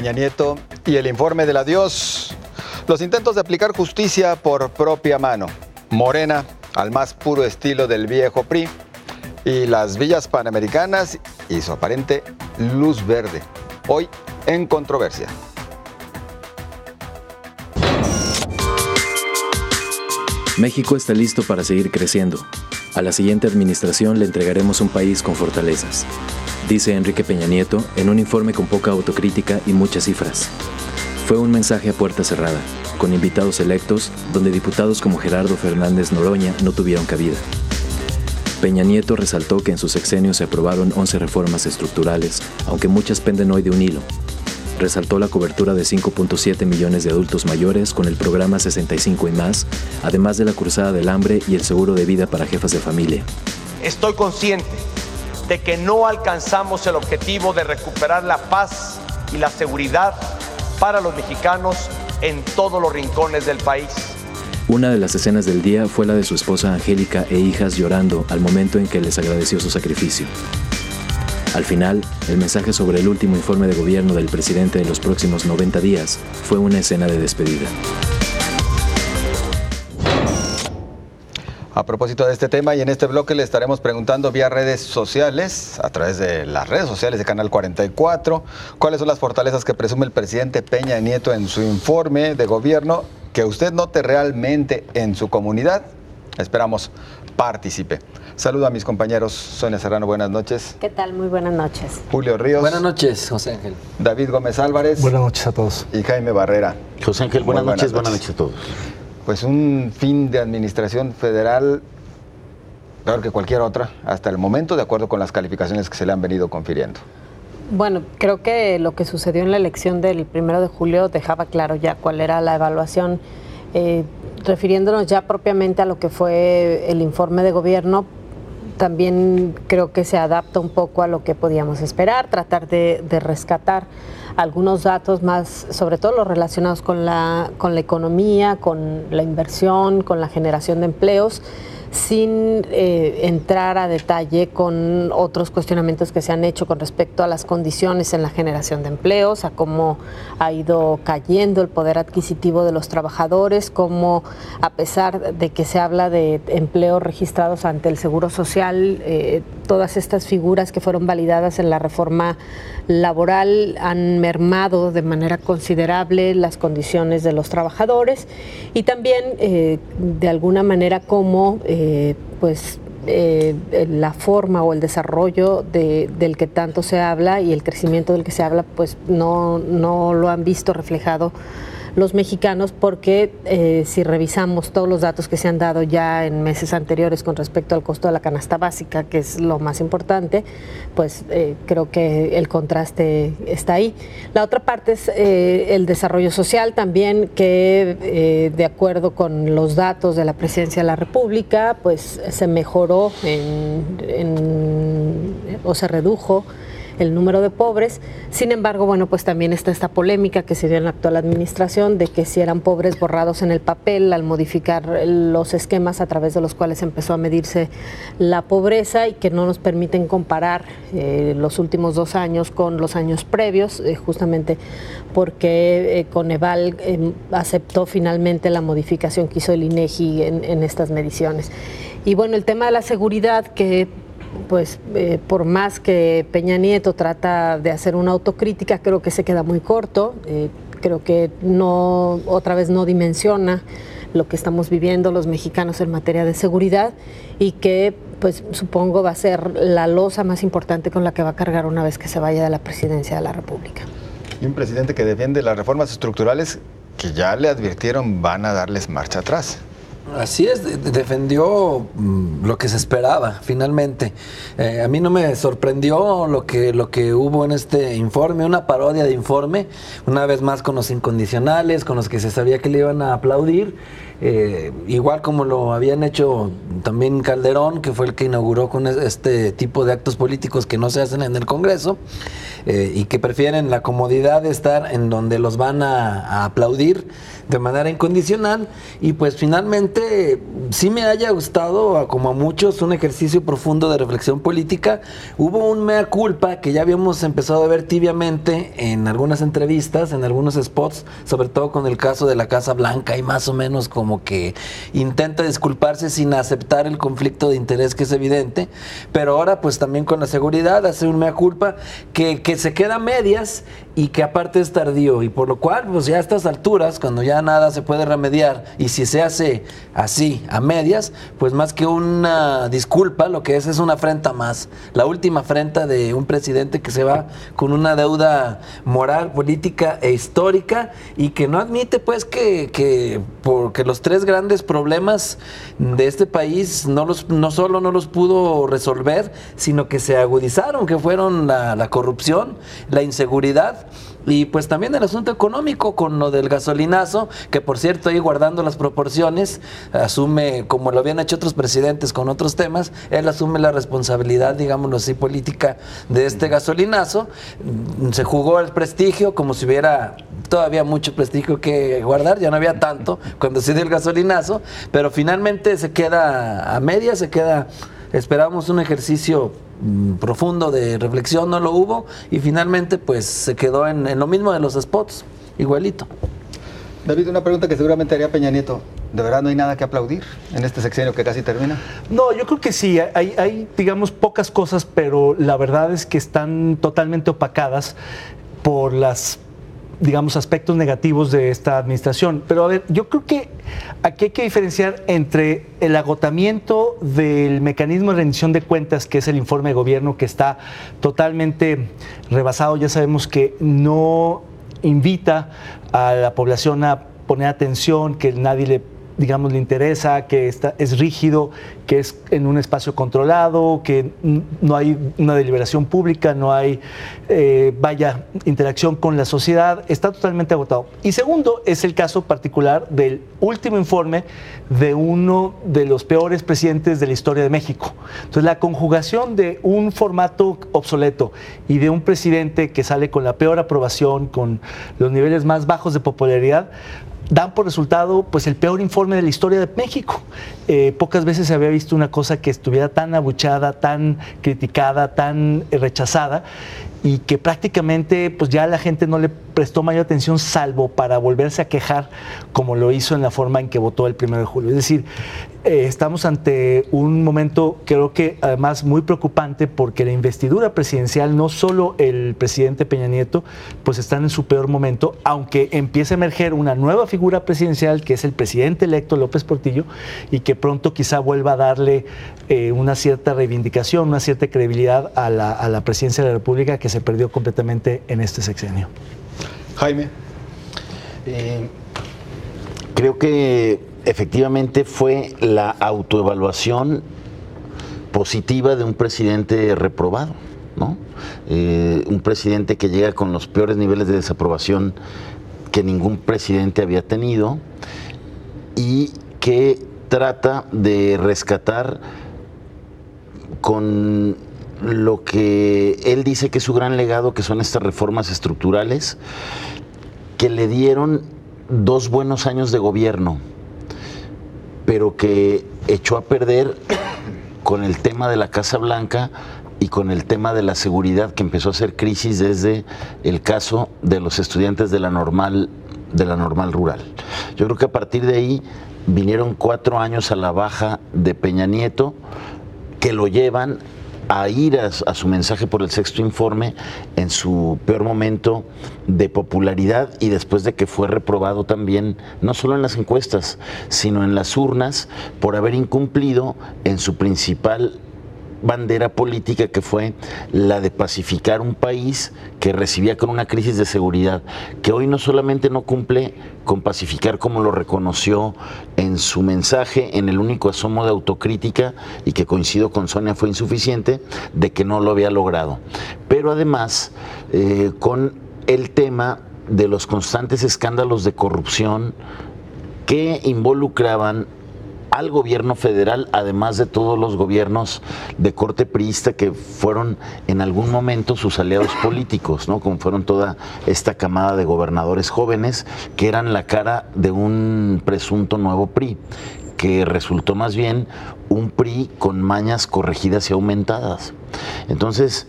Peña Nieto y el informe del adiós. Los intentos de aplicar justicia por propia mano. Morena, al más puro estilo del viejo PRI. Y las villas panamericanas y su aparente luz verde. Hoy en controversia. México está listo para seguir creciendo. A la siguiente administración le entregaremos un país con fortalezas, dice Enrique Peña Nieto en un informe con poca autocrítica y muchas cifras. Fue un mensaje a puerta cerrada, con invitados electos, donde diputados como Gerardo Fernández Noroña no tuvieron cabida. Peña Nieto resaltó que en su sexenio se aprobaron 11 reformas estructurales, aunque muchas penden hoy de un hilo. Resaltó la cobertura de 5.7 millones de adultos mayores con el programa 65 y más, además de la cruzada del hambre y el seguro de vida para jefas de familia. Estoy consciente de que no alcanzamos el objetivo de recuperar la paz y la seguridad para los mexicanos en todos los rincones del país. Una de las escenas del día fue la de su esposa Angélica e hijas llorando al momento en que les agradeció su sacrificio. Al final, el mensaje sobre el último informe de gobierno del presidente de los próximos 90 días fue una escena de despedida. A propósito de este tema y en este bloque le estaremos preguntando vía redes sociales, a través de las redes sociales de Canal 44, cuáles son las fortalezas que presume el presidente Peña Nieto en su informe de gobierno que usted note realmente en su comunidad. Esperamos participe. Saludo a mis compañeros. Sonia Serrano, buenas noches. ¿Qué tal? Muy buenas noches. Julio Ríos. Buenas noches, José Ángel. David Gómez Álvarez. Buenas noches a todos. Y Jaime Barrera. José Ángel, buenas noches a todos. Pues un fin de administración federal peor que cualquier otra, hasta el momento, de acuerdo con las calificaciones que se le han venido confiriendo. Bueno, creo que lo que sucedió en la elección del 1 de julio dejaba claro ya cuál era la evaluación. Refiriéndonos ya propiamente a lo que fue el informe de gobierno, también creo que se adapta un poco a lo que podíamos esperar, tratar de rescatar algunos datos más, sobre todo los relacionados con la economía, con la inversión, con la generación de empleos, sin entrar a detalle con otros cuestionamientos que se han hecho con respecto a las condiciones en la generación de empleos, a cómo ha ido cayendo el poder adquisitivo de los trabajadores, cómo a pesar de que se habla de empleos registrados ante el Seguro Social, todas estas figuras que fueron validadas en la reforma laboral han mermado de manera considerable las condiciones de los trabajadores y también de alguna manera cómo la forma o el desarrollo del que tanto se habla y el crecimiento del que se habla pues no lo han visto reflejado los mexicanos, porque si revisamos todos los datos que se han dado ya en meses anteriores con respecto al costo de la canasta básica, que es lo más importante, pues creo que el contraste está ahí. La otra parte es el desarrollo social también, que de acuerdo con los datos de la Presidencia de la República, pues se mejoró o se redujo el número de pobres. Sin embargo, bueno, pues también está esta polémica que se dio en la actual administración de que si eran pobres borrados en el papel al modificar los esquemas a través de los cuales empezó a medirse la pobreza y que no nos permiten comparar los últimos 2 años con los años previos, justamente porque Coneval aceptó finalmente la modificación que hizo el INEGI en estas mediciones. Y bueno, el tema de la seguridad, que pues por más que Peña Nieto trata de hacer una autocrítica, creo que se queda muy corto, creo que otra vez no dimensiona lo que estamos viviendo los mexicanos en materia de seguridad y que pues supongo va a ser la losa más importante con la que va a cargar una vez que se vaya de la presidencia de la República. Y un presidente que defiende las reformas estructurales que ya le advirtieron van a darles marcha atrás. Así es, defendió lo que se esperaba, finalmente. A mí no me sorprendió lo que hubo en este informe, una parodia de informe, una vez más con los incondicionales, con los que se sabía que le iban a aplaudir, igual como lo habían hecho también Calderón, que fue el que inauguró con este tipo de actos políticos que no se hacen en el Congreso, y que prefieren la comodidad de estar en donde los van a aplaudir de manera incondicional, y pues finalmente que sí me haya gustado, como a muchos, un ejercicio profundo de reflexión política. Hubo un mea culpa que ya habíamos empezado a ver tibiamente en algunas entrevistas, en algunos spots, sobre todo con el caso de la Casa Blanca, y más o menos como que intenta disculparse sin aceptar el conflicto de interés que es evidente, pero ahora pues también con la seguridad hace un mea culpa que se queda a medias y que aparte es tardío, y por lo cual pues ya a estas alturas, cuando ya nada se puede remediar, y si se hace así, a medias, pues más que una disculpa, lo que es una afrenta más, la última afrenta de un presidente que se va con una deuda moral, política e histórica, y que no admite pues que porque los tres grandes problemas de este país no solo no los pudo resolver, sino que se agudizaron, que fueron la corrupción, la inseguridad, y pues también el asunto económico con lo del gasolinazo, que por cierto, ahí guardando las proporciones, asume, como lo habían hecho otros presidentes con otros temas, él asume la responsabilidad, digámoslo así, política de este gasolinazo. Se jugó el prestigio como si hubiera todavía mucho prestigio que guardar, ya no había tanto cuando se dio el gasolinazo, pero finalmente se queda a media, esperábamos un ejercicio profundo de reflexión, no lo hubo, y finalmente pues se quedó en lo mismo de los spots, igualito. David, una pregunta que seguramente haría Peña Nieto. ¿De verdad no hay nada que aplaudir en este sexenio que casi termina? No, yo creo que sí, hay digamos pocas cosas, pero la verdad es que están totalmente opacadas por las, digamos, aspectos negativos de esta administración. Pero a ver, yo creo que aquí hay que diferenciar entre el agotamiento del mecanismo de rendición de cuentas, que es el informe de gobierno, que está totalmente rebasado. Ya sabemos que no invita a la población a poner atención, que nadie le interesa, que es rígido, que es en un espacio controlado, que no hay una deliberación pública, no hay, interacción con la sociedad, está totalmente agotado. Y segundo, es el caso particular del último informe de uno de los peores presidentes de la historia de México. Entonces, la conjugación de un formato obsoleto y de un presidente que sale con la peor aprobación, con los niveles más bajos de popularidad, dan por resultado pues el peor informe de la historia de México. Pocas veces se había visto una cosa que estuviera tan abuchada, tan criticada, tan rechazada, y que prácticamente pues ya la gente no le prestó mayor atención, salvo para volverse a quejar, como lo hizo en la forma en que votó el 1 de julio. Es decir, estamos ante un momento, creo que además muy preocupante, porque la investidura presidencial, no solo el presidente Peña Nieto, pues están en su peor momento, aunque empieza a emerger una nueva figura presidencial, que es el presidente electo López Portillo, y que pronto quizá vuelva a darle una cierta reivindicación, una cierta credibilidad a la presidencia de la República, que se perdió completamente en este sexenio. Jaime. Creo que efectivamente fue la autoevaluación positiva de un presidente reprobado, ¿no? Un presidente que llega con los peores niveles de desaprobación que ningún presidente había tenido, y que trata de rescatar con lo que él dice que es su gran legado, que son estas reformas estructurales que le dieron 2 buenos años de gobierno, pero que echó a perder con el tema de la Casa Blanca y con el tema de la seguridad, que empezó a ser crisis desde el caso de los estudiantes de la normal rural. Yo creo que a partir de ahí vinieron 4 años a la baja de Peña Nieto, que lo llevan a ir a su mensaje por el 6º informe en su peor momento de popularidad, y después de que fue reprobado también, no solo en las encuestas, sino en las urnas, por haber incumplido en su principal bandera política, que fue la de pacificar un país que recibía con una crisis de seguridad, que hoy no solamente no cumple con pacificar, como lo reconoció en su mensaje, en el único asomo de autocrítica, y que coincido con Sonia fue insuficiente, de que no lo había logrado, pero además con el tema de los constantes escándalos de corrupción que involucraban al gobierno federal, además de todos los gobiernos de corte priista que fueron en algún momento sus aliados políticos, ¿no? Como fueron toda esta camada de gobernadores jóvenes que eran la cara de un presunto nuevo PRI. que resultó más bien un PRI con mañas corregidas y aumentadas. Entonces,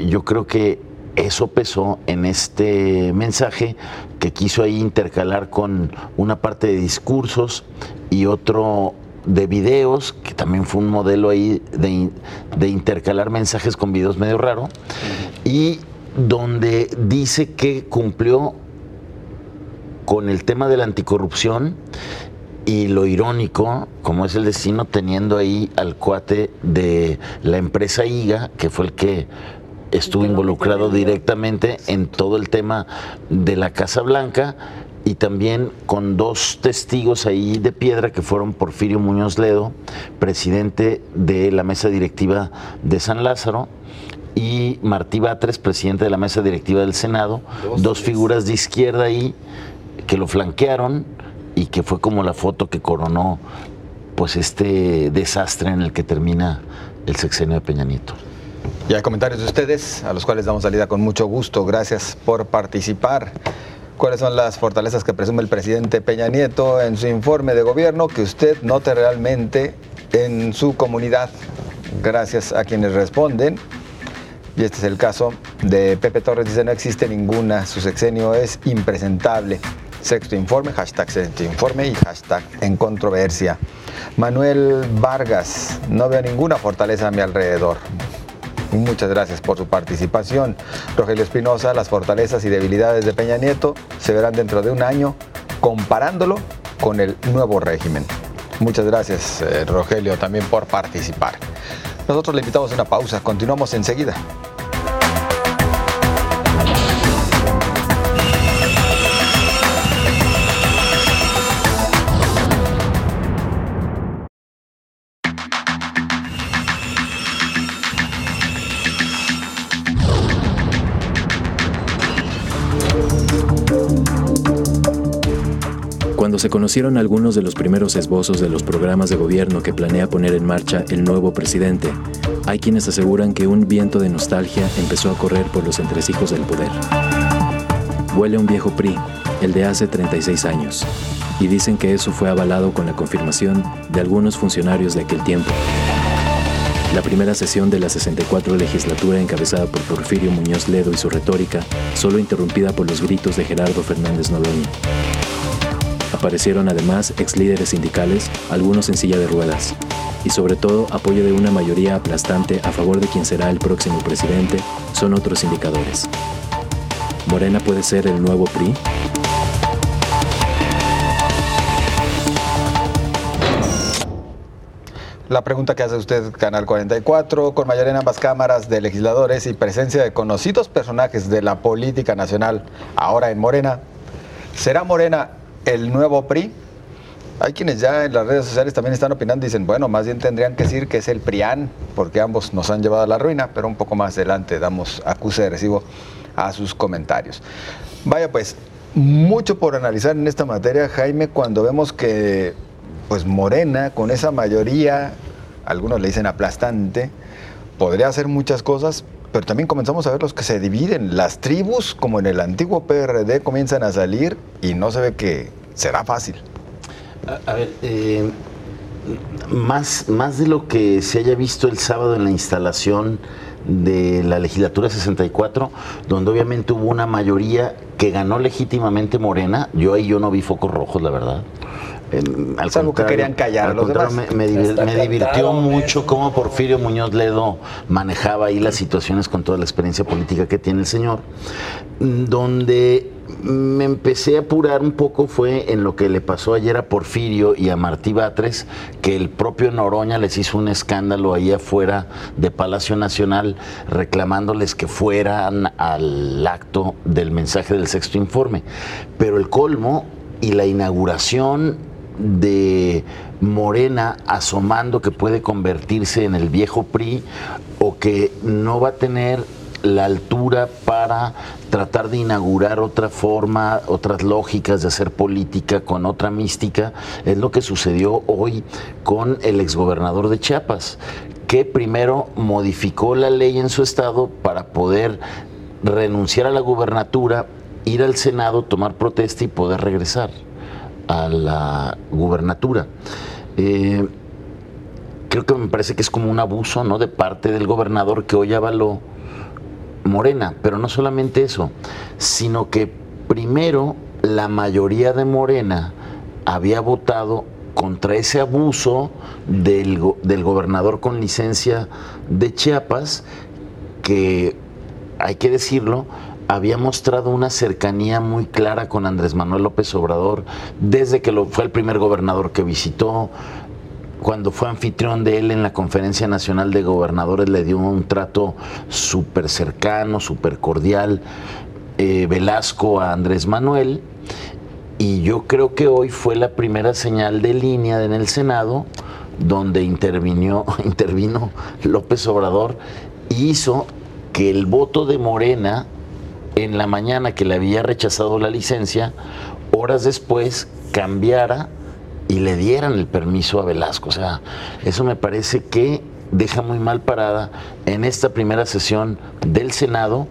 yo creo que eso pesó en este mensaje que quiso ahí intercalar con una parte de discursos y otro de videos, que también fue un modelo ahí de intercalar mensajes con videos medio raro, y donde dice que cumplió con el tema de la anticorrupción y lo irónico, como es el destino, teniendo ahí al cuate de la empresa IGA, que fue el que estuvo involucrado directamente en todo el tema de la Casa Blanca, y también con dos testigos ahí de piedra que fueron Porfirio Muñoz Ledo, presidente de la mesa directiva de San Lázaro, y Martí Batres, presidente de la mesa directiva del Senado, dos figuras de izquierda ahí que lo flanquearon y que fue como la foto que coronó pues este desastre en el que termina el sexenio de Peña Nieto. Y hay comentarios de ustedes, a los cuales damos salida con mucho gusto. Gracias por participar. ¿Cuáles son las fortalezas que presume el presidente Peña Nieto en su informe de gobierno que usted note realmente en su comunidad? Gracias a quienes responden. Y este es el caso de Pepe Torres, dice: no existe ninguna, su sexenio es impresentable. Sexto informe, hashtag sexto informe y hashtag en controversia. Manuel Vargas: no veo ninguna fortaleza a mi alrededor. Muchas gracias por su participación. Rogelio Espinosa: las fortalezas y debilidades de Peña Nieto se verán dentro de un año comparándolo con el nuevo régimen. Muchas gracias, Rogelio, también por participar. Nosotros le invitamos a una pausa, continuamos enseguida. Cuando se conocieron algunos de los primeros esbozos de los programas de gobierno que planea poner en marcha el nuevo presidente, hay quienes aseguran que un viento de nostalgia empezó a correr por los entresijos del poder. Huele un viejo PRI, el de hace 36 años, y dicen que eso fue avalado con la confirmación de algunos funcionarios de aquel tiempo. La primera sesión de la 64 legislatura, encabezada por Porfirio Muñoz Ledo y su retórica, solo interrumpida por los gritos de Gerardo Fernández Noroña. Aparecieron además exlíderes sindicales, algunos en silla de ruedas, y sobre todo apoyo de una mayoría aplastante a favor de quien será el próximo presidente, son otros indicadores. ¿Morena puede ser el nuevo PRI? La pregunta que hace usted, Canal 44, con mayoría en ambas cámaras de legisladores y presencia de conocidos personajes de la política nacional, ahora en Morena, ¿será Morena el nuevo PRI? Hay quienes ya en las redes sociales también están opinando y dicen, bueno, más bien tendrían que decir que es el PRIAN, porque ambos nos han llevado a la ruina, pero un poco más adelante damos acuse de recibo a sus comentarios. Vaya pues, mucho por analizar en esta materia, Jaime, cuando vemos que pues Morena, con esa mayoría, algunos le dicen aplastante, podría hacer muchas cosas, pero también comenzamos a ver los que se dividen. Las tribus, como en el antiguo PRD, comienzan a salir y no se ve que será fácil. A ver, más de lo que se haya visto el sábado en la instalación de la legislatura 64, donde obviamente hubo una mayoría que ganó legítimamente Morena, yo no vi focos rojos, la verdad. Es algo que querían callar a los demás. Me divirtió mucho cómo Porfirio Muñoz Ledo manejaba ahí las situaciones con toda la experiencia política que tiene el señor. Donde me empecé a apurar un poco fue en lo que le pasó ayer a Porfirio y a Martí Batres, que el propio Noroña les hizo un escándalo ahí afuera de Palacio Nacional reclamándoles que fueran al acto del mensaje del sexto informe. Pero el colmo y la inauguración de Morena asomando que puede convertirse en el viejo PRI o que no va a tener la altura para tratar de inaugurar otra forma, otras lógicas de hacer política con otra mística, es lo que sucedió hoy con el exgobernador de Chiapas, que primero modificó la ley en su estado para poder renunciar a la gubernatura, ir al Senado, tomar protesta y poder regresar. a la gubernatura. Creo que me parece que es como un abuso, ¿no?, de parte del gobernador que hoy avaló Morena, pero no solamente eso, sino que primero la mayoría de Morena había votado contra ese abuso del gobernador con licencia de Chiapas, que, hay que decirlo, había mostrado una cercanía muy clara con Andrés Manuel López Obrador desde que fue el primer gobernador que visitó. Cuando fue anfitrión de él en la Conferencia Nacional de Gobernadores, le dio un trato súper cercano, súper cordial, Velasco a Andrés Manuel, y yo creo que hoy fue la primera señal de línea en el Senado donde intervino López Obrador y hizo que el voto de Morena en la mañana, que le había rechazado la licencia, horas después cambiara y le dieran el permiso a Velasco. O sea, eso me parece que deja muy mal parada en esta primera sesión del Senado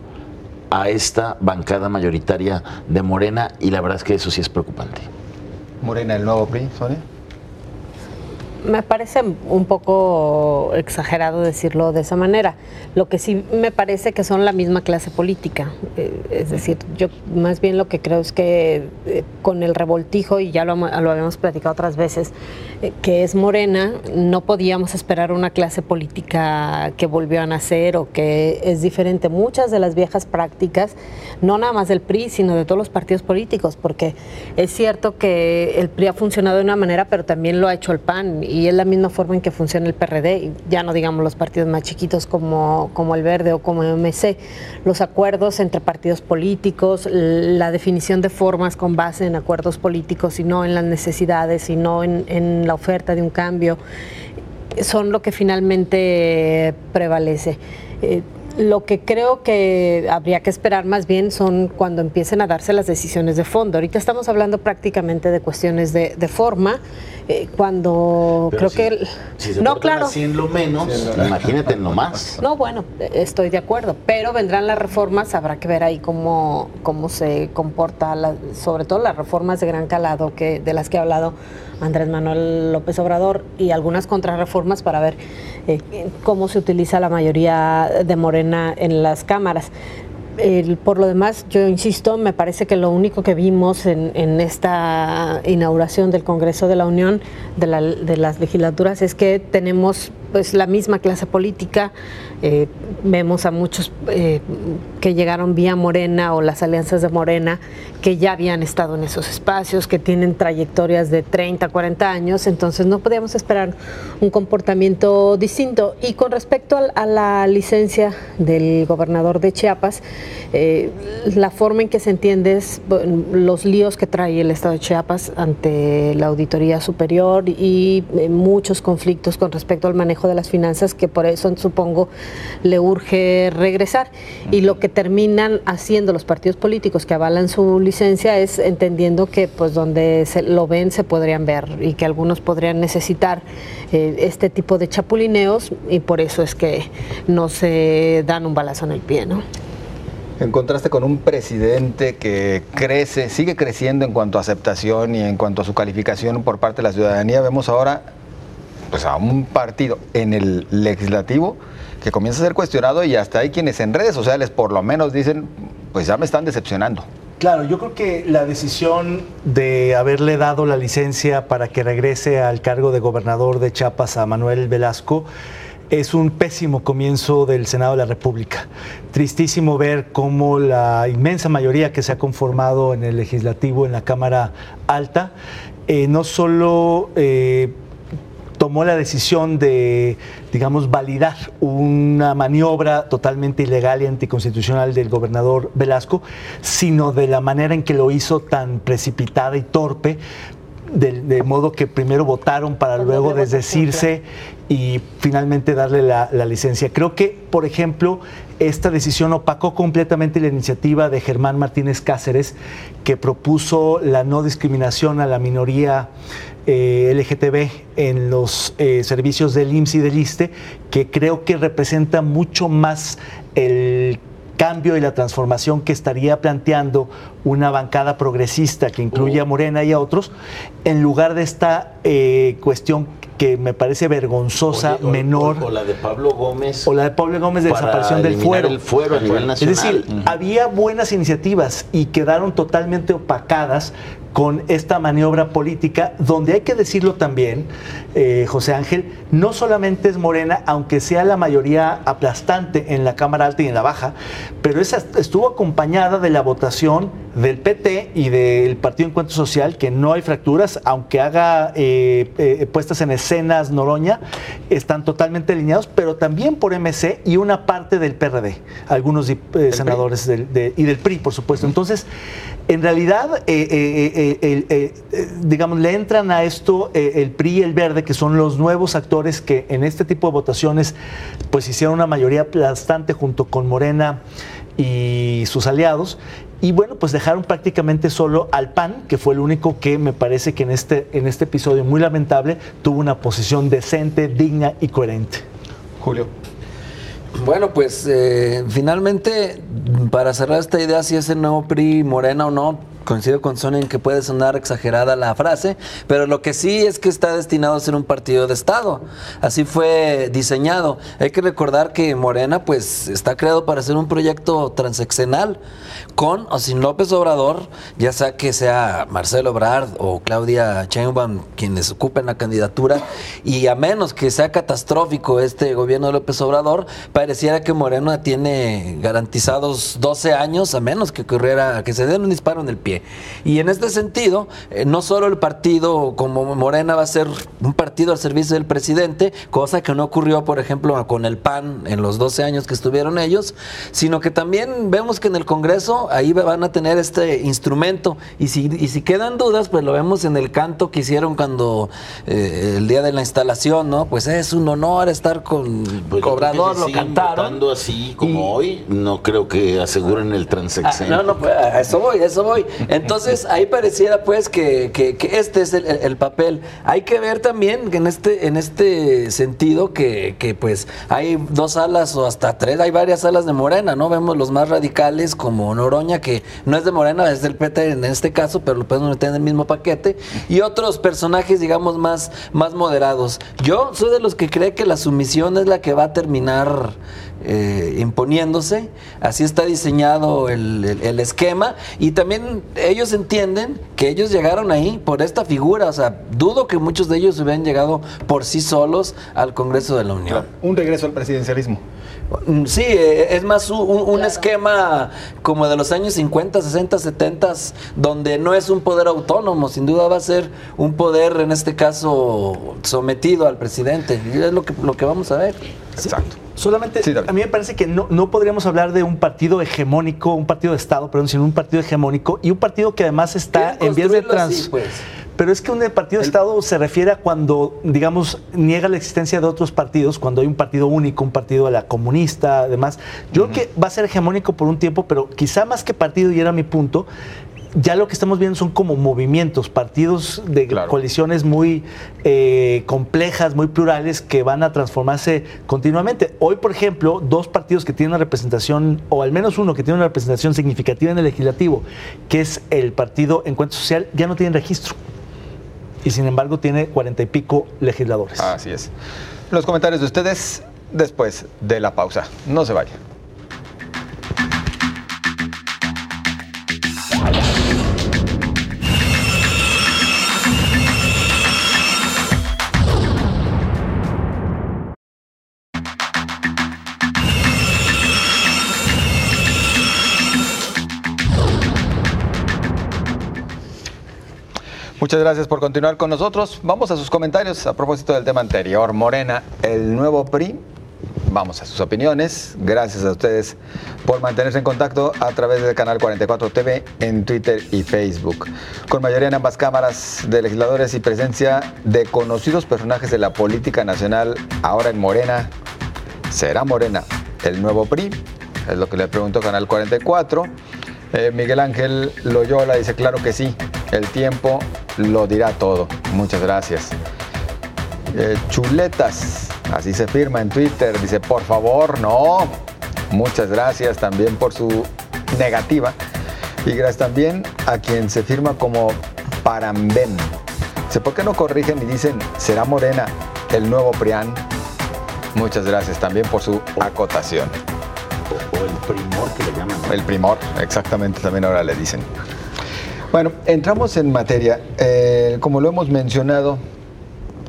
a esta bancada mayoritaria de Morena, y la verdad es que eso sí es preocupante. Morena, el nuevo PRI, Sonia. Me parece un poco exagerado decirlo de esa manera. Lo que sí me parece que son la misma clase política. Es decir, yo más bien lo que creo es que con el revoltijo, y ya lo habíamos platicado otras veces, que es Morena, no podíamos esperar una clase política que volvió a nacer o que es diferente. Muchas de las viejas prácticas, no nada más del PRI, sino de todos los partidos políticos, porque es cierto que el PRI ha funcionado de una manera, pero también lo ha hecho el PAN, y es la misma forma en que funciona el PRD, y ya no digamos los partidos más chiquitos como el Verde o como MC. Los acuerdos entre partidos políticos, la definición de formas con base en acuerdos políticos y no en las necesidades y no en la oferta de un cambio, son lo que finalmente prevalece. Lo que creo que habría que esperar más bien son cuando empiecen a darse las decisiones de fondo. Ahorita estamos hablando prácticamente de cuestiones de forma, cuando pero creo que... Si se claro, así en lo menos, imagínate en lo más. No, bueno, estoy de acuerdo, pero vendrán las reformas, habrá que ver ahí cómo se comporta, sobre todo las reformas de gran calado de las que ha hablado Andrés Manuel López Obrador, y algunas contrarreformas para ver cómo se utiliza la mayoría de Morena en las cámaras. Por lo demás, yo insisto, me parece que lo único que vimos en esta inauguración del Congreso de la Unión, de las legislaturas, es que tenemos pues la misma clase política. Vemos a muchos que llegaron vía Morena o las alianzas de Morena, que ya habían estado en esos espacios, que tienen trayectorias de 30, 40 años, entonces no podíamos esperar un comportamiento distinto. Y con respecto a la licencia del gobernador de Chiapas, la forma en que se entiende es los líos que trae el Estado de Chiapas ante la Auditoría Superior y muchos conflictos con respecto al manejo de las finanzas, que por eso supongo le urge regresar. Y lo que terminan haciendo los partidos políticos que avalan su licencia es entendiendo que pues donde lo ven se podrían ver, y que algunos podrían necesitar este tipo de chapulineos, y por eso es que no se dan un balazo en el pie, ¿no? En contraste con un presidente que sigue creciendo en cuanto a aceptación y en cuanto a su calificación por parte de la ciudadanía, vemos ahora pues a un partido en el legislativo que comienza a ser cuestionado, y hasta hay quienes en redes sociales por lo menos dicen, pues ya me están decepcionando. Claro, yo creo que la decisión de haberle dado la licencia para que regrese al cargo de gobernador de Chiapas a Manuel Velasco es un pésimo comienzo del Senado de la República. Tristísimo ver cómo la inmensa mayoría que se ha conformado en el legislativo, en la Cámara Alta, no solo tomó la decisión de, digamos, validar una maniobra totalmente ilegal y anticonstitucional del gobernador Velasco, sino de la manera en que lo hizo, tan precipitada y torpe, de modo que primero votaron para luego desdecirse y finalmente darle la licencia. Creo que, por ejemplo, esta decisión opacó completamente la iniciativa de Germán Martínez Cáceres, que propuso la no discriminación a la minoría LGTB en los servicios del IMSS y del ISSSTE, que creo que representa mucho más el cambio y la transformación que estaría planteando una bancada progresista que incluye a Morena y a otros, en lugar de esta cuestión que me parece vergonzosa, menor. O la de Pablo Gómez. O la de Pablo Gómez de desaparición del fuero. El fuero a nivel nacional. Es decir, había buenas iniciativas y quedaron totalmente opacadas con esta maniobra política, donde hay que decirlo también, José Ángel, no solamente es Morena, aunque sea la mayoría aplastante en la Cámara Alta y en la Baja, pero esa estuvo acompañada de la votación del PT y del Partido Encuentro Social, que no hay fracturas, aunque haga puestas en escenas Noroña, están totalmente alineados, pero también por MC y una parte del PRD, algunos senadores y del PRI, por supuesto. Entonces, en realidad, digamos, le entran a esto el PRI y el Verde, que son los nuevos actores que en este tipo de votaciones pues hicieron una mayoría aplastante junto con Morena y sus aliados, y bueno, pues dejaron prácticamente solo al PAN, que fue el único que me parece que en este episodio muy lamentable tuvo una posición decente, digna y coherente. Julio. Bueno, pues finalmente, para cerrar esta idea, si es el nuevo PRI, Morena o no, coincido con Sonia en que puede sonar exagerada la frase, pero lo que sí es que está destinado a ser un partido de Estado. Así fue diseñado. Hay que recordar que Morena pues está creado para ser un proyecto transeccional, con o sin López Obrador, ya sea que sea Marcelo Ebrard o Claudia Sheinbaum quienes ocupen la candidatura, y a menos que sea catastrófico este gobierno de López Obrador, pareciera que Morena tiene garantizados 12 años, a menos que ocurriera, que se den un disparo en el pie. Y en este sentido, no solo el partido como Morena va a ser un partido al servicio del presidente, cosa que no ocurrió, por ejemplo, con el PAN en los 12 años que estuvieron ellos, sino que también vemos que en el Congreso ahí van a tener este instrumento, y si quedan dudas, pues lo vemos en el canto que hicieron cuando el día de la instalación, ¿no? Pues es un honor estar con Obrador, lo cantaron. Votando así como hoy, no creo que aseguren el transexenio. No, pues a eso voy. Entonces, ahí pareciera pues que este es el papel. Hay que ver también que en este sentido que pues hay dos alas o hasta tres, hay varias alas de Morena, ¿no? Vemos los más radicales como Noroña, que no es de Morena, es del PT en este caso, pero lo podemos meter en el mismo paquete, y otros personajes, digamos, más moderados. Yo soy de los que cree que la sumisión es la que va a terminar imponiéndose. Así está diseñado el esquema, y también ellos entienden que ellos llegaron ahí por esta figura. O sea, dudo que muchos de ellos hubieran llegado por sí solos al Congreso de la Unión. Claro, un regreso al presidencialismo. Sí, es más un esquema como de los años 50, 60, 70, donde no es un poder autónomo, sin duda va a ser un poder, en este caso, sometido al presidente. Y es lo que vamos a ver. Exacto. Solamente, sí, a mí me parece que no podríamos hablar de un partido hegemónico, un partido de Estado, perdón, sino un partido hegemónico, y un partido que además está en vías de así, pues. Pero es que un partido de Estado se refiere a cuando, digamos, niega la existencia de otros partidos, cuando hay un partido único, un partido de la comunista, además. Yo creo que va a ser hegemónico por un tiempo, pero quizá más que partido, y era mi punto, ya lo que estamos viendo son como movimientos, partidos de coaliciones muy complejas, muy plurales, que van a transformarse continuamente. Hoy, por ejemplo, dos partidos que tienen una representación, o al menos uno que tiene una representación significativa en el legislativo, que es el Partido Encuentro Social, ya no tienen registro. Y sin embargo tiene 40 y pico legisladores. Así es. Los comentarios de ustedes después de la pausa. No se vayan. Muchas gracias por continuar con nosotros. Vamos a sus comentarios a propósito del tema anterior. Morena, el nuevo PRI. Vamos a sus opiniones. Gracias a ustedes por mantenerse en contacto a través del canal 44 TV en Twitter y Facebook. Con mayoría en ambas cámaras de legisladores y presencia de conocidos personajes de la política nacional, ahora en Morena. ¿Será Morena el nuevo PRI? Es lo que le preguntó Canal 44. Miguel Ángel Loyola dice, claro que sí, el tiempo lo dirá todo. Muchas gracias. Chuletas, así se firma en Twitter, dice, por favor, no. Muchas gracias también por su negativa. Y gracias también a quien se firma como Parambén. ¿Por qué no corrigen y dicen, será Morena el nuevo PRIAN? Muchas gracias también por su acotación. O el primor que le llaman. El primor, exactamente, también ahora le dicen. Bueno, entramos en materia. Como lo hemos mencionado,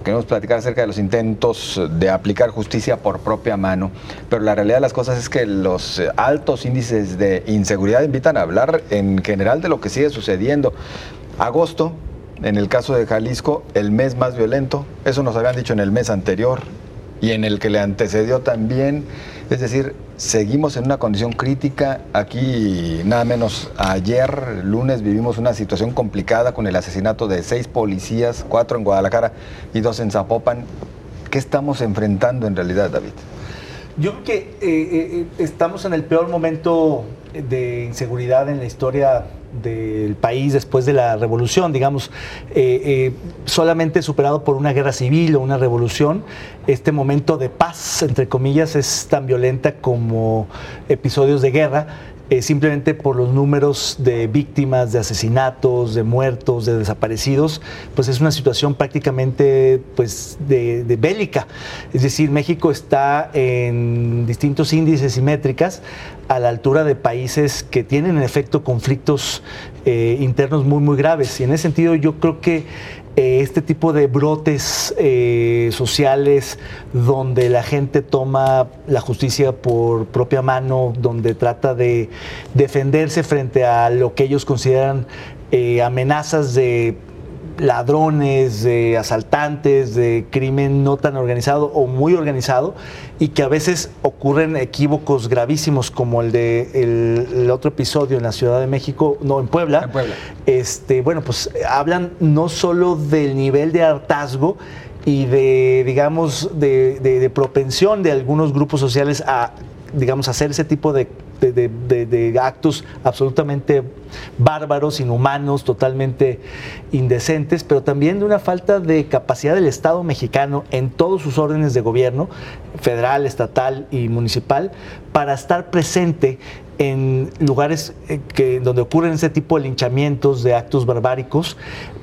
queremos platicar acerca de los intentos de aplicar justicia por propia mano, pero la realidad de las cosas es que los altos índices de inseguridad invitan a hablar en general de lo que sigue sucediendo. Agosto, en el caso de Jalisco, el mes más violento, eso nos habían dicho en el mes anterior y en el que le antecedió también, es decir, seguimos en una condición crítica. Aquí, nada menos, ayer, lunes, vivimos una situación complicada con el asesinato de 6 policías, 4 en Guadalajara y 2 en Zapopan. ¿Qué estamos enfrentando en realidad, David? Yo creo que estamos en el peor momento de inseguridad en la historia del país después de la revolución, digamos, solamente superado por una guerra civil o una revolución. Este momento de paz, entre comillas, es tan violenta como episodios de guerra, simplemente por los números de víctimas, de asesinatos, de muertos, de desaparecidos. Pues es una situación prácticamente pues de bélica. Es decir, México está en distintos índices y métricas a la altura de países que tienen en efecto conflictos internos muy, muy graves. Y en ese sentido yo creo que este tipo de brotes sociales donde la gente toma la justicia por propia mano, donde trata de defenderse frente a lo que ellos consideran amenazas de ladrones, de asaltantes, de crimen no tan organizado o muy organizado, y que a veces ocurren equívocos gravísimos como el de el otro episodio en la Ciudad de México, no, en Puebla. En Puebla. Bueno, pues hablan no solo del nivel de hartazgo y de, digamos, de propensión de algunos grupos sociales a, digamos, hacer ese tipo de actos absolutamente bárbaros, inhumanos, totalmente indecentes, pero también de una falta de capacidad del Estado mexicano en todos sus órdenes de gobierno, federal, estatal y municipal, para estar presente en lugares donde ocurren ese tipo de linchamientos, de actos barbáricos,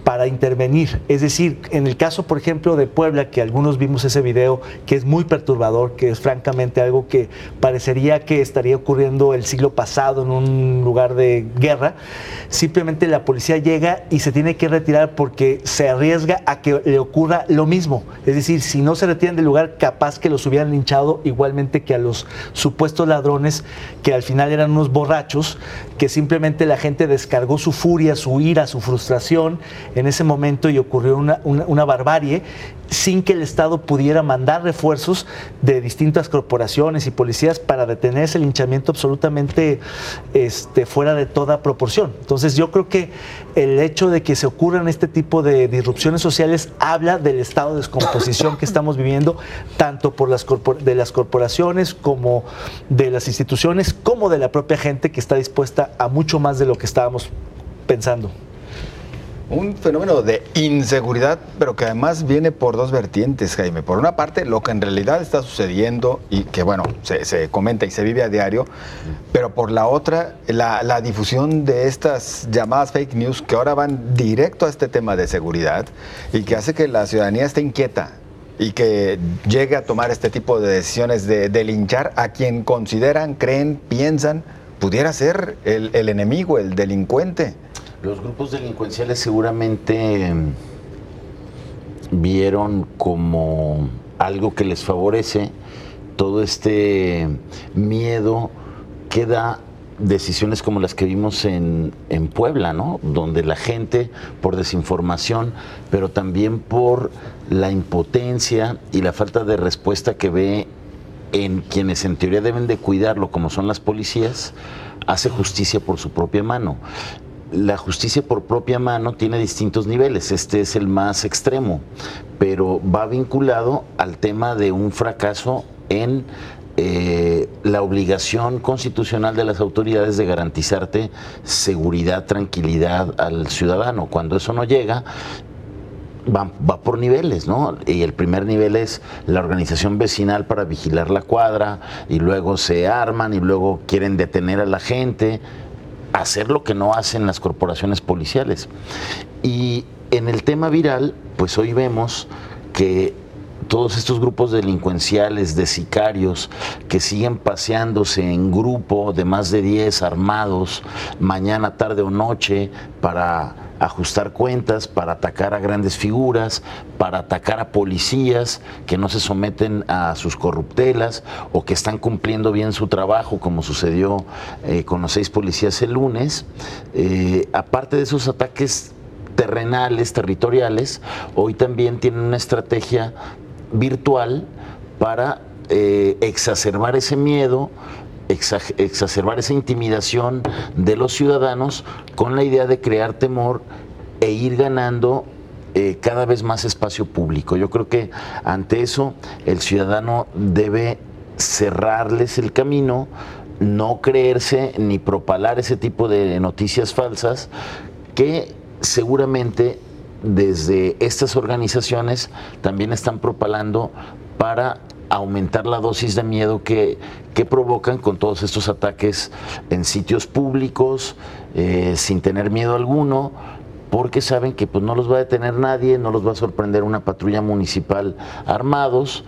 para intervenir. Es decir, en el caso, por ejemplo, de Puebla, que algunos vimos ese video, que es muy perturbador, que es francamente algo que parecería que estaría ocurriendo el siglo pasado en un lugar de guerra, simplemente la policía llega y se tiene que retirar porque se arriesga a que le ocurra lo mismo. Es decir, si no se retiran del lugar, capaz que los hubieran linchado igualmente que a los supuestos ladrones, que al final eran unos borrachos, que simplemente la gente descargó su furia, su ira, su frustración en ese momento y ocurrió una barbarie sin que el Estado pudiera mandar refuerzos de distintas corporaciones y policías para detener ese linchamiento absolutamente fuera de toda proporción. Entonces yo creo que el hecho de que se ocurran este tipo de disrupciones sociales habla del estado de descomposición que estamos viviendo, tanto por de las corporaciones como de las instituciones, como de la propia gente que está dispuesta a mucho más de lo que estábamos pensando. Un fenómeno de inseguridad, pero que además viene por dos vertientes, Jaime. Por una parte, lo que en realidad está sucediendo y que, bueno, se comenta y se vive a diario, pero por la otra, la difusión de estas llamadas fake news que ahora van directo a este tema de seguridad y que hace que la ciudadanía esté inquieta y que llegue a tomar este tipo de decisiones de linchar a quien consideran, creen, piensan, pudiera ser el enemigo, el delincuente. Los grupos delincuenciales seguramente vieron como algo que les favorece todo este miedo que da decisiones como las que vimos en Puebla, ¿no? Donde la gente, por desinformación, pero también por la impotencia y la falta de respuesta que ve en quienes en teoría deben de cuidarlo, como son las policías, hace justicia por su propia mano. La justicia por propia mano tiene distintos niveles, este es el más extremo, pero va vinculado al tema de un fracaso en la obligación constitucional de las autoridades de garantizarte seguridad, tranquilidad al ciudadano. Cuando eso no llega, va por niveles, ¿no? Y el primer nivel es la organización vecinal para vigilar la cuadra, y luego se arman y luego quieren detener a la gente, hacer lo que no hacen las corporaciones policiales. Y en el tema viral, pues hoy vemos que todos estos grupos delincuenciales, de sicarios, que siguen paseándose en grupo de más de 10 armados, mañana, tarde o noche, para ajustar cuentas, para atacar a grandes figuras, para atacar a policías que no se someten a sus corruptelas o que están cumpliendo bien su trabajo, como sucedió con los 6 policías el lunes. Aparte de esos ataques terrenales, territoriales, hoy también tienen una estrategia virtual para exacerbar ese miedo, exacerbar esa intimidación de los ciudadanos con la idea de crear temor e ir ganando cada vez más espacio público. Yo creo que ante eso el ciudadano debe cerrarles el camino, no creerse ni propalar ese tipo de noticias falsas que seguramente desde estas organizaciones también están propalando para aumentar la dosis de miedo que provocan con todos estos ataques en sitios públicos, sin tener miedo alguno, porque saben que pues no los va a detener nadie, no los va a sorprender una patrulla municipal armados,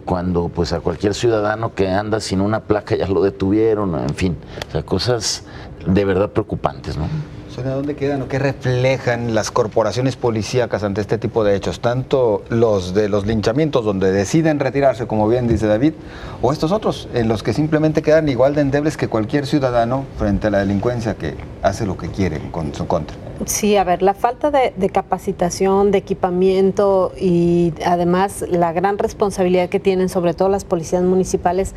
cuando pues a cualquier ciudadano que anda sin una placa ya lo detuvieron, en fin, o sea, cosas de verdad preocupantes, ¿no? Sonia, ¿dónde quedan o qué reflejan las corporaciones policíacas ante este tipo de hechos? Tanto los de los linchamientos, donde deciden retirarse, como bien dice David, o estos otros, en los que simplemente quedan igual de endebles que cualquier ciudadano frente a la delincuencia que hace lo que quiere con su contra. Sí, a ver, la falta de capacitación, de equipamiento y además la gran responsabilidad que tienen sobre todo las policías municipales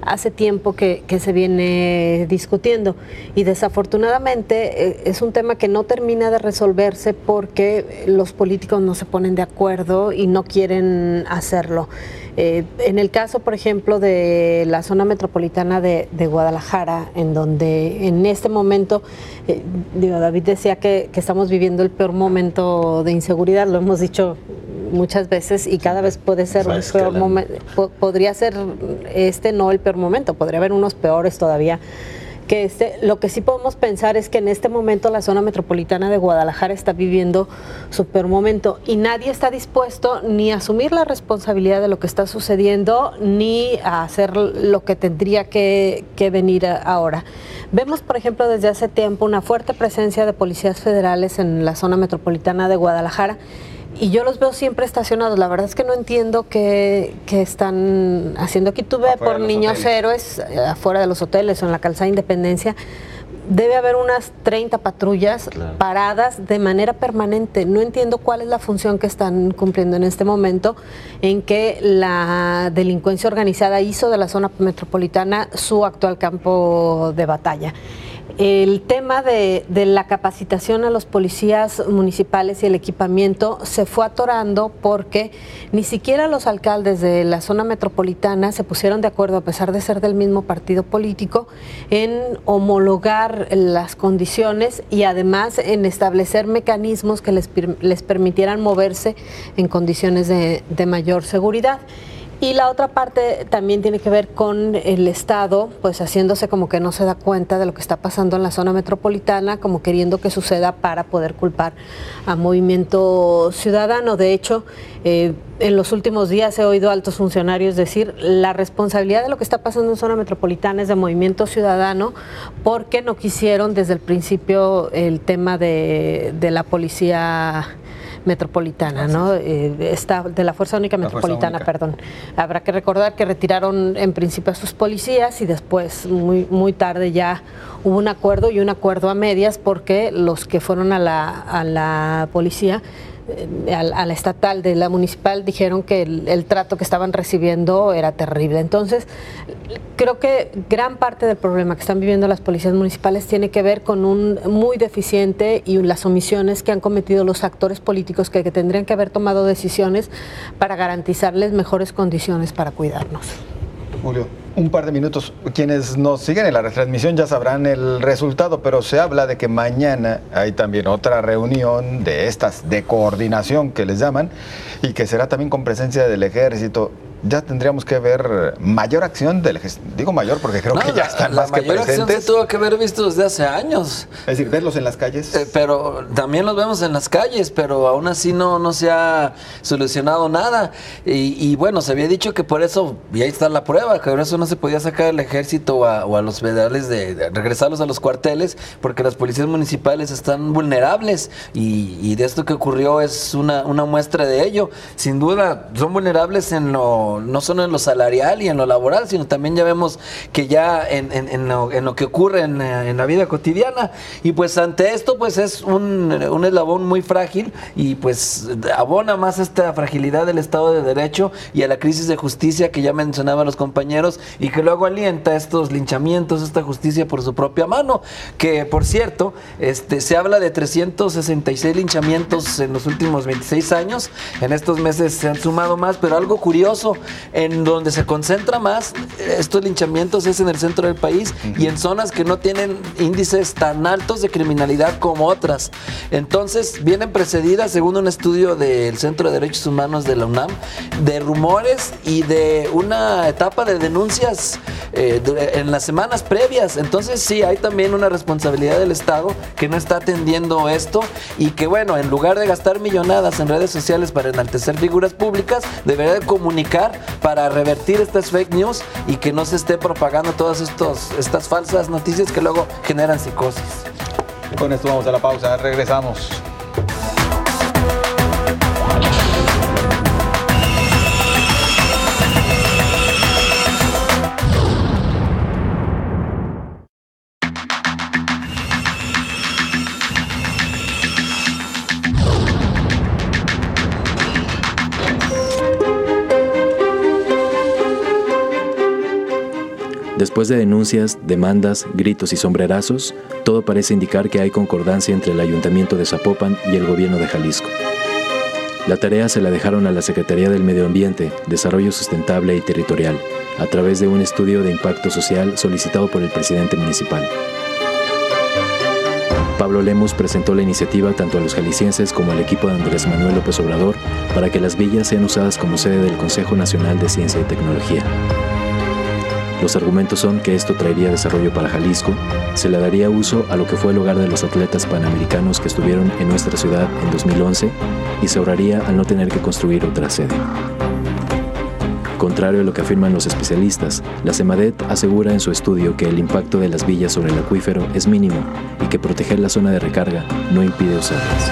hace tiempo que se viene discutiendo, y desafortunadamente es un tema que no termina de resolverse porque los políticos no se ponen de acuerdo y no quieren hacerlo. En el caso, por ejemplo, de la zona metropolitana de Guadalajara, en donde en este momento, David decía que estamos viviendo el peor momento de inseguridad, lo hemos dicho muchas veces y cada vez puede ser un peor momento, podría ser no el peor momento, podría haber unos peores todavía que lo que sí podemos pensar es que en este momento la zona metropolitana de Guadalajara está viviendo su peor momento y nadie está dispuesto ni a asumir la responsabilidad de lo que está sucediendo ni a hacer lo que tendría que venir ahora. Vemos, por ejemplo, desde hace tiempo una fuerte presencia de policías federales en la zona metropolitana de Guadalajara y yo los veo siempre estacionados. La verdad es que no entiendo qué están haciendo aquí. Tuve por Niños Héroes, afuera de los hoteles o en la calzada Independencia, debe haber unas 30 patrullas paradas de manera permanente. No entiendo cuál es la función que están cumpliendo en este momento en que la delincuencia organizada hizo de la zona metropolitana su actual campo de batalla. El tema de la capacitación a los policías municipales y el equipamiento se fue atorando porque ni siquiera los alcaldes de la zona metropolitana se pusieron de acuerdo, a pesar de ser del mismo partido político, en homologar las condiciones y además en establecer mecanismos que les permitieran moverse en condiciones de mayor seguridad. Y la otra parte también tiene que ver con el Estado, pues haciéndose como que no se da cuenta de lo que está pasando en la zona metropolitana, como queriendo que suceda para poder culpar a Movimiento Ciudadano. De hecho, en los últimos días he oído a altos funcionarios decir la responsabilidad de lo que está pasando en zona metropolitana es de Movimiento Ciudadano porque no quisieron desde el principio el tema de la policía metropolitana, ¿no? De la Fuerza Única Metropolitana, perdón. Habrá que recordar que retiraron en principio a sus policías y después, muy tarde ya hubo un acuerdo y un acuerdo a medias porque los que fueron a la policía, a la estatal, de la municipal, dijeron que el trato que estaban recibiendo era terrible. Entonces, creo que gran parte del problema que están viviendo las policías municipales tiene que ver con un muy deficiente y las omisiones que han cometido los actores políticos que tendrían que haber tomado decisiones para garantizarles mejores condiciones para cuidarnos. Julio. un par de minutos. Quienes nos siguen en la retransmisión ya sabrán el resultado, pero se habla de que mañana hay también otra reunión de estas de coordinación que les llaman y que será también con presencia del ejército. Ya tendríamos que ver mayor acción del ejército. Digo mayor porque creo que ya están más que presentes. La mayor acción se tuvo que haber visto desde hace años. Es decir, verlos en las calles. Pero también los vemos en las calles, pero aún así no se ha solucionado nada. Y bueno, se había dicho que por eso, y ahí está la prueba, que por eso no se podía sacar al ejército o a los federales de regresarlos a los cuarteles, porque las policías municipales están vulnerables. Y de esto que ocurrió es una muestra de ello. Sin duda, son vulnerables no solo en lo salarial y en lo laboral, sino también ya vemos que ya en lo que ocurre en la vida cotidiana. Y pues ante esto pues es un eslabón muy frágil y pues abona más esta fragilidad del Estado de Derecho y a la crisis de justicia que ya mencionaban los compañeros y que luego alienta estos linchamientos, esta justicia por su propia mano, que por cierto se habla de 366 linchamientos en los últimos 26 años, en estos meses se han sumado más, pero algo curioso, en donde se concentra más estos linchamientos es en el centro del país y en zonas que no tienen índices tan altos de criminalidad como otras. Entonces vienen precedidas, según un estudio del Centro de Derechos Humanos de la UNAM, de rumores y de una etapa de denuncias en las semanas previas. Entonces sí, hay también una responsabilidad del Estado que no está atendiendo esto y que bueno, en lugar de gastar millonadas en redes sociales para enaltecer figuras públicas, debería de comunicar para revertir estas fake news y que no se esté propagando todas estas falsas noticias que luego generan psicosis. Con esto vamos a la pausa, regresamos. Después de denuncias, demandas, gritos y sombrerazos, todo parece indicar que hay concordancia entre el Ayuntamiento de Zapopan y el gobierno de Jalisco. La tarea se la dejaron a la Secretaría del Medio Ambiente, Desarrollo Sustentable y Territorial, a través de un estudio de impacto social solicitado por el presidente municipal. Pablo Lemus presentó la iniciativa tanto a los jaliscienses como al equipo de Andrés Manuel López Obrador para que las villas sean usadas como sede del Consejo Nacional de Ciencia y Tecnología. Los argumentos son que esto traería desarrollo para Jalisco, se le daría uso a lo que fue el hogar de los atletas panamericanos que estuvieron en nuestra ciudad en 2011 y se ahorraría al no tener que construir otra sede. Contrario a lo que afirman los especialistas, la Semadet asegura en su estudio que el impacto de las villas sobre el acuífero es mínimo y que proteger la zona de recarga no impide usarlas.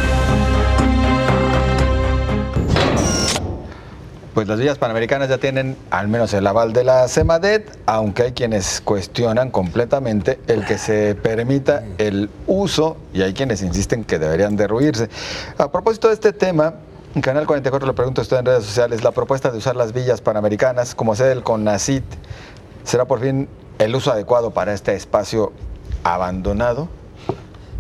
Pues las villas panamericanas ya tienen al menos el aval de la Semadet, aunque hay quienes cuestionan completamente el que se permita el uso y hay quienes insisten que deberían derruirse. A propósito de este tema, en Canal 44 le pregunto a usted en redes sociales, la propuesta de usar las villas panamericanas como sede del CONACYT, ¿será por fin el uso adecuado para este espacio abandonado?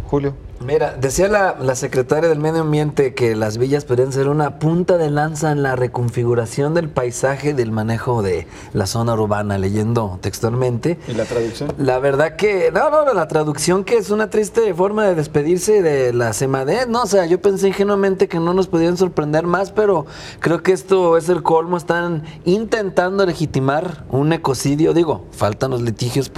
Julio. Mira, decía la secretaria del Medio Ambiente que las villas podrían ser una punta de lanza en la reconfiguración del paisaje del manejo de la zona urbana, leyendo textualmente. ¿Y la traducción? La verdad que, la traducción que es una triste forma de despedirse de la Semadet, ¿no? O sea, yo pensé ingenuamente que no nos podían sorprender más, pero creo que esto es el colmo. Están intentando legitimar un ecocidio, faltan los litigios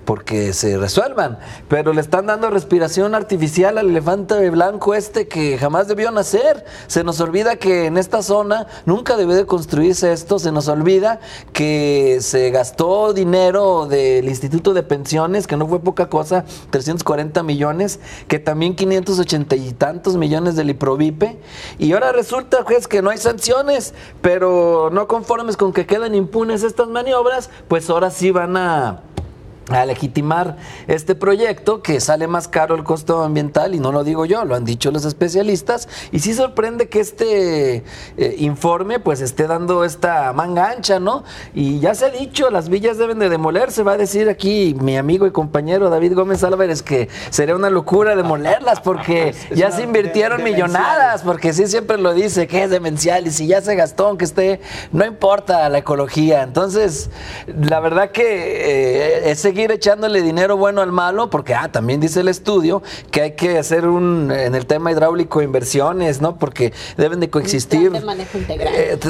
porque se resuelvan, pero le están dando respiración artificial al elefante blanco que jamás debió nacer. Se nos olvida que en esta zona nunca debió de construirse esto, se nos olvida que se gastó dinero del Instituto de Pensiones, que no fue poca cosa, 340 millones, que también 580 y tantos millones del IPROVIPE, y ahora resulta, juez, que no hay sanciones, pero no conformes con que queden impunes estas maniobras, pues ahora sí van a a legitimar este proyecto, que sale más caro el costo ambiental, y no lo digo yo, lo han dicho los especialistas, y sí sorprende que este informe pues esté dando esta manga ancha, ¿no? Y ya se ha dicho, las villas deben de demolerse, va a decir aquí mi amigo y compañero David Gómez Álvarez que sería una locura demolerlas porque ya se invirtieron millonadas, porque sí siempre lo dice, que es demencial, y si ya se gastó, aunque esté, no importa la ecología. Entonces, la verdad que seguir echándole dinero bueno al malo, porque también dice el estudio que hay que hacer en el tema hidráulico inversiones, ¿no? Porque deben de coexistir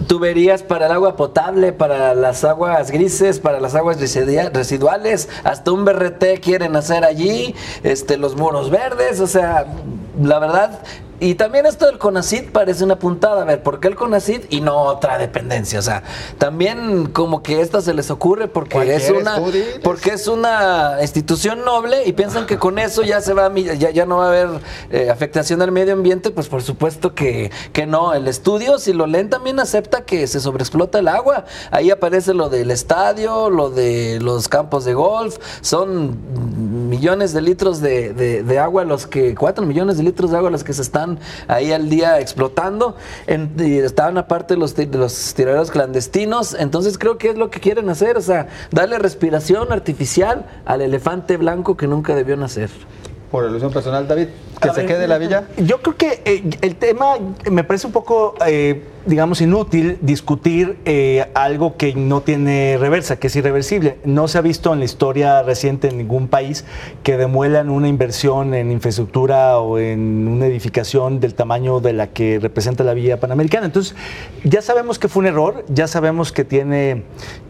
tuberías para el agua potable, para las aguas grises, para las aguas residuales, hasta un BRT quieren hacer allí, los muros verdes, o sea, la verdad. Y también esto del CONACYT parece una puntada. A ver, ¿por qué el CONACYT y no otra dependencia? O sea, también como que esta se les ocurre porque es una institución noble y piensan que con eso ya se va, ya no va a haber afectación al medio ambiente. Pues por supuesto que no. El estudio, si lo leen, también acepta que se sobreexplota el agua. Ahí aparece lo del estadio, lo de los campos de golf. Son millones de litros de agua 4 millones de litros de agua los que se están ahí al día explotando, y estaban aparte los tiraderos clandestinos. Entonces creo que es lo que quieren hacer, o sea, darle respiración artificial al elefante blanco que nunca debió nacer. Por alusión personal, David, ¿que se quede la villa? Yo creo que el tema me parece un poco, digamos, inútil discutir algo que no tiene reversa, que es irreversible. No se ha visto en la historia reciente en ningún país que demuelan una inversión en infraestructura o en una edificación del tamaño de la que representa la Villa Panamericana. Entonces, ya sabemos que fue un error, ya sabemos que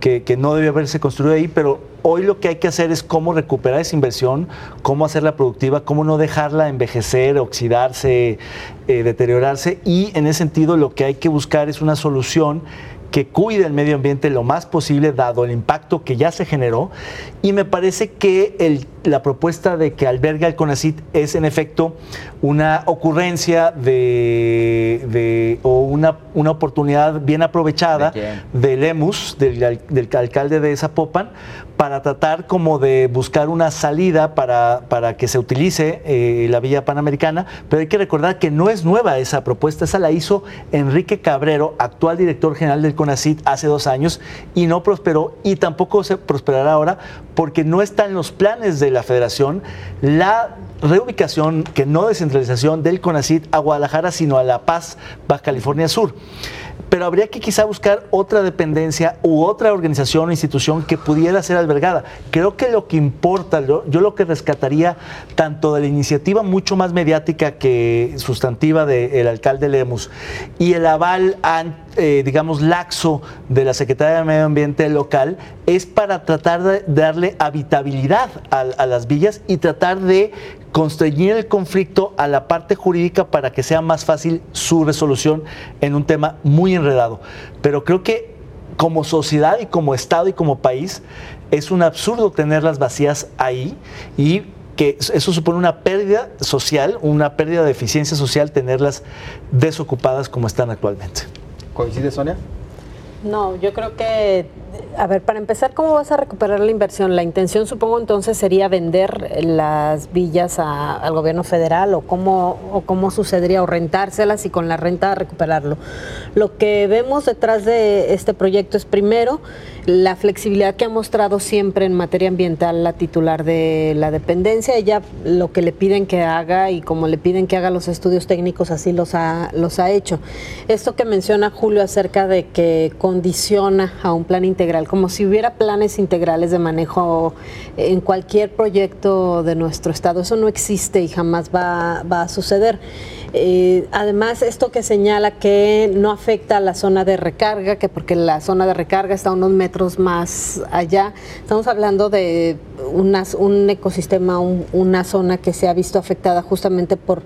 que no debió haberse construido ahí, pero hoy lo que hay que hacer es cómo recuperar esa inversión, cómo hacerla productiva, cómo no dejarla envejecer, oxidarse, deteriorarse, y en ese sentido lo que hay que buscar es una solución que cuide el medio ambiente lo más posible, dado el impacto que ya se generó. Y me parece que la propuesta de que alberga el CONACYT es en efecto una ocurrencia o una oportunidad bien aprovechada de Lemus, del alcalde de Zapopan, para tratar como de buscar una salida para que se utilice la Villa Panamericana. Pero hay que recordar que no es nueva esa propuesta, esa la hizo Enrique Cabrero, actual director general del CONACYT, hace 2 años, y no prosperó, y tampoco se prosperará ahora, porque no está en los planes de la Federación la reubicación, que no descentralización del CONACYT a Guadalajara, sino a La Paz, Baja California Sur. Pero habría que quizá buscar otra dependencia u otra organización o institución que pudiera ser albergada. Creo que lo que importa, yo lo que rescataría tanto de la iniciativa mucho más mediática que sustantiva del alcalde Lemus y el aval, digamos, laxo de la Secretaría de Medio Ambiente local, es para tratar de darle habitabilidad a las villas y tratar de constreñir el conflicto a la parte jurídica para que sea más fácil su resolución en un tema muy enredado. Pero creo que como sociedad y como Estado y como país es un absurdo tenerlas vacías ahí, y que eso supone una pérdida social, una pérdida de eficiencia social tenerlas desocupadas como están actualmente. ¿Coincide, Sonia? No, yo creo que, a ver, para empezar, ¿cómo vas a recuperar la inversión? La intención, supongo, entonces sería vender las villas al gobierno federal, o cómo sucedería, o rentárselas y con la renta recuperarlo. Lo que vemos detrás de este proyecto es, primero, la flexibilidad que ha mostrado siempre en materia ambiental la titular de la dependencia. Ella lo que le piden que haga, y como le piden que haga los estudios técnicos, así los ha hecho. Esto que menciona Julio acerca de que condiciona a un plan integral, como si hubiera planes integrales de manejo en cualquier proyecto de nuestro estado. Eso no existe y jamás va a suceder. Además, esto que señala que no afecta a la zona de recarga, que porque la zona de recarga está a unos metros más allá, estamos hablando de un ecosistema, una zona que se ha visto afectada justamente por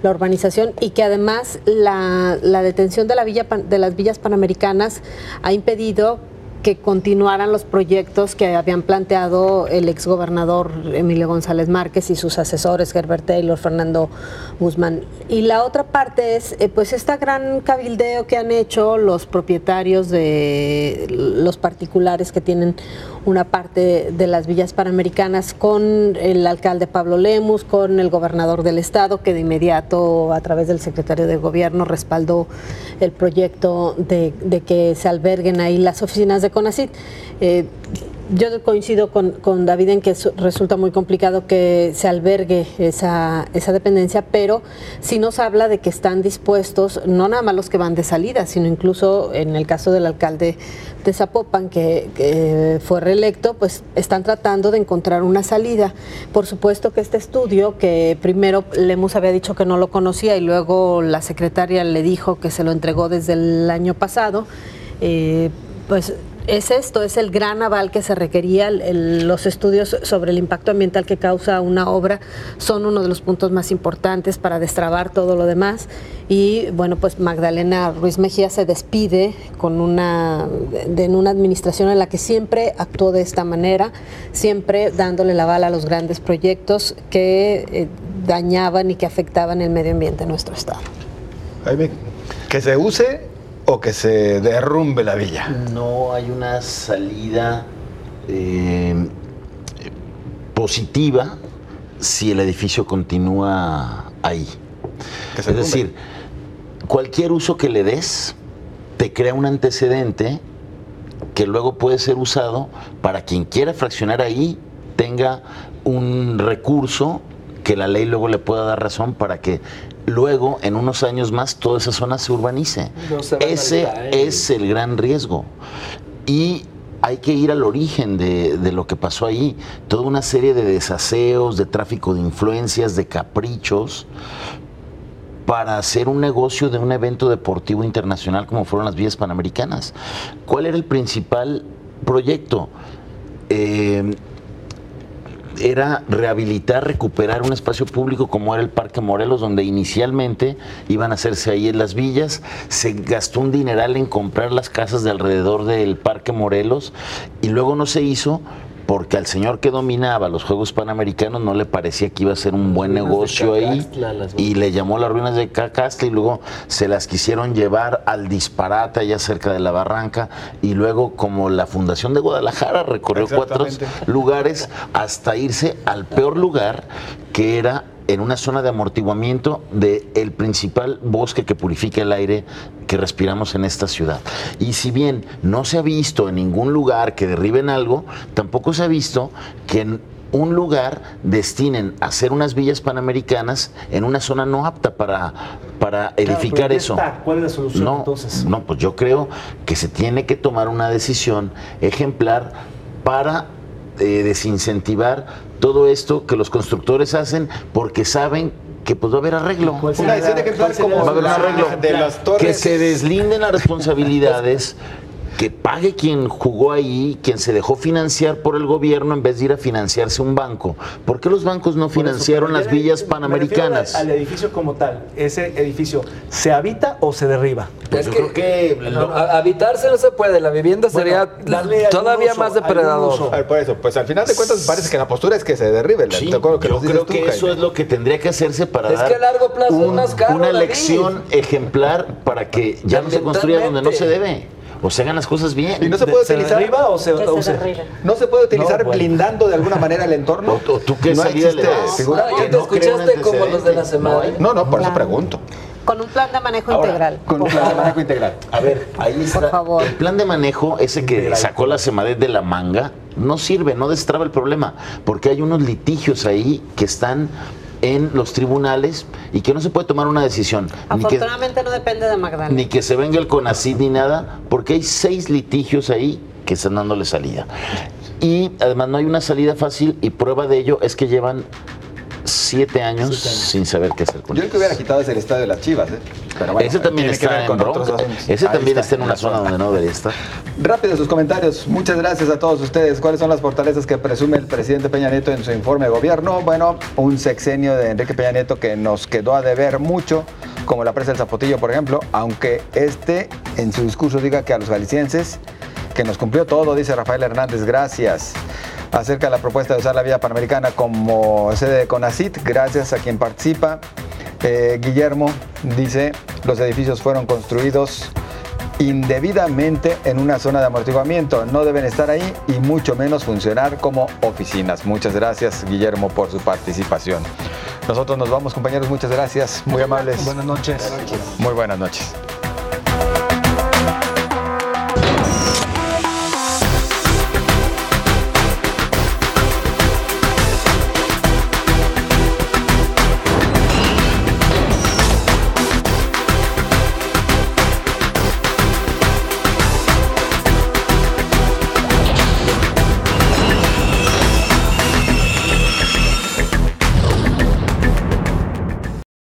la urbanización, y que además la detención de las villas panamericanas ha impedido que continuaran los proyectos que habían planteado el exgobernador Emilio González Márquez y sus asesores, Herbert Taylor, Fernando Guzmán. Y la otra parte es pues esta gran cabildeo que han hecho los propietarios de los particulares que tienen una parte de las villas panamericanas con el alcalde Pablo Lemus, con el gobernador del estado, que de inmediato a través del secretario de gobierno respaldó el proyecto de que se alberguen ahí las oficinas de CONACYT. Yo coincido con David en que resulta muy complicado que se albergue esa dependencia, pero sí nos habla de que están dispuestos, no nada más los que van de salida, sino incluso en el caso del alcalde de Zapopan, que fue reelecto, pues están tratando de encontrar una salida. Por supuesto que este estudio, que primero Lemus había dicho que no lo conocía y luego la secretaria le dijo que se lo entregó desde el año pasado, pues es el gran aval que se requería. Los estudios sobre el impacto ambiental que causa una obra son uno de los puntos más importantes para destrabar todo lo demás. Y bueno, pues Magdalena Ruiz Mejía se despide en una administración en la que siempre actuó de esta manera, siempre dándole la bala a los grandes proyectos que dañaban y que afectaban el medio ambiente de nuestro estado. Jaime, que se use o que se derrumbe la villa. No hay una salida positiva si el edificio continúa ahí. Es decir, cualquier uso que le des te crea un antecedente que luego puede ser usado para quien quiera fraccionar ahí tenga un recurso que la ley luego le pueda dar razón para que luego, en unos años más, toda esa zona se urbanice. Ese es el gran riesgo. Y hay que ir al origen de lo que pasó ahí. Toda una serie de desaseos, de tráfico de influencias, de caprichos, para hacer un negocio de un evento deportivo internacional como fueron las villas panamericanas. ¿Cuál era el principal proyecto? Era rehabilitar, recuperar un espacio público como era el Parque Morelos, donde inicialmente iban a hacerse ahí en las villas. Se gastó un dineral en comprar las casas de alrededor del Parque Morelos y luego no se hizo porque al señor que dominaba los Juegos Panamericanos no le parecía que iba a ser un buen negocio ahí y le llamó las ruinas de Cacastla y luego se las quisieron llevar al disparate allá cerca de la barranca y luego como la Fundación de Guadalajara recorrió 4 lugares hasta irse al peor lugar, que era en una zona de amortiguamiento del principal bosque que purifica el aire que respiramos en esta ciudad. Y si bien no se ha visto en ningún lugar que derriben algo, tampoco se ha visto que en un lugar destinen a hacer unas villas panamericanas en una zona no apta para edificar eso. ¿Cuál es la solución entonces? No, pues yo creo que se tiene que tomar una decisión ejemplar para desincentivar todo esto que los constructores hacen porque saben que pues va a haber arreglo. Una decisión ejemplar como va a haber un arreglo de las torres. Que se deslinden las responsabilidades, que pague quien jugó ahí, quien se dejó financiar por el gobierno en vez de ir a financiarse un banco. ¿Por qué los bancos no financiaron las villas panamericanas? Al edificio como tal, ¿ese edificio se habita o se derriba? Pues yo creo que habitarse no se puede, la vivienda sería todavía más depredador. A ver, por eso, pues al final de cuentas parece que la postura es que se derribe. Sí, yo creo que eso es lo que tendría que hacerse para dar que a largo plazo es más caro, una lección ejemplar para que ya no se construya donde no se debe. O se hagan las cosas bien. ¿Y no se puede utilizar? ¿Derriba o se ¿No se puede utilizar blindando de alguna manera el entorno? ¿O tú qué salida le das? ¿Ya te escuchaste como los de la semana? No, por eso pregunto. Con un plan de manejo integral. Con un plan de manejo integral. A ver, ahí está. Por favor. El plan de manejo, ese que sacó la Semadret de la manga, no sirve, no destraba el problema, porque hay unos litigios ahí que están en los tribunales y que no se puede tomar una decisión. Afortunadamente no depende de Magdalena. Ni que se venga el CONACYT ni nada, porque hay 6 litigios ahí que están dándole salida. Y además no hay una salida fácil y prueba de ello es que llevan 7 años sin saber qué hacer con Yo el que hubiera quitado es el estadio de las Chivas, Pero bueno, ese también está en bronca. Ese también está en una zona donde no debería estar. Rápido sus comentarios. Muchas gracias a todos ustedes. ¿Cuáles son las fortalezas que presume el presidente Peña Nieto en su informe de gobierno? Bueno, un sexenio de Enrique Peña Nieto que nos quedó a deber mucho, como la presa del Zapotillo, por ejemplo, aunque en su discurso diga que a los jaliscienses que nos cumplió todo, dice Rafael Hernández, gracias. Acerca de la propuesta de usar la vía panamericana como sede de CONACYT, gracias a quien participa. Guillermo dice, los edificios fueron construidos indebidamente en una zona de amortiguamiento, no deben estar ahí y mucho menos funcionar como oficinas. Muchas gracias, Guillermo, por su participación. Nosotros nos vamos, compañeros, muchas gracias, muy amables. Buenas noches. Muy buenas noches.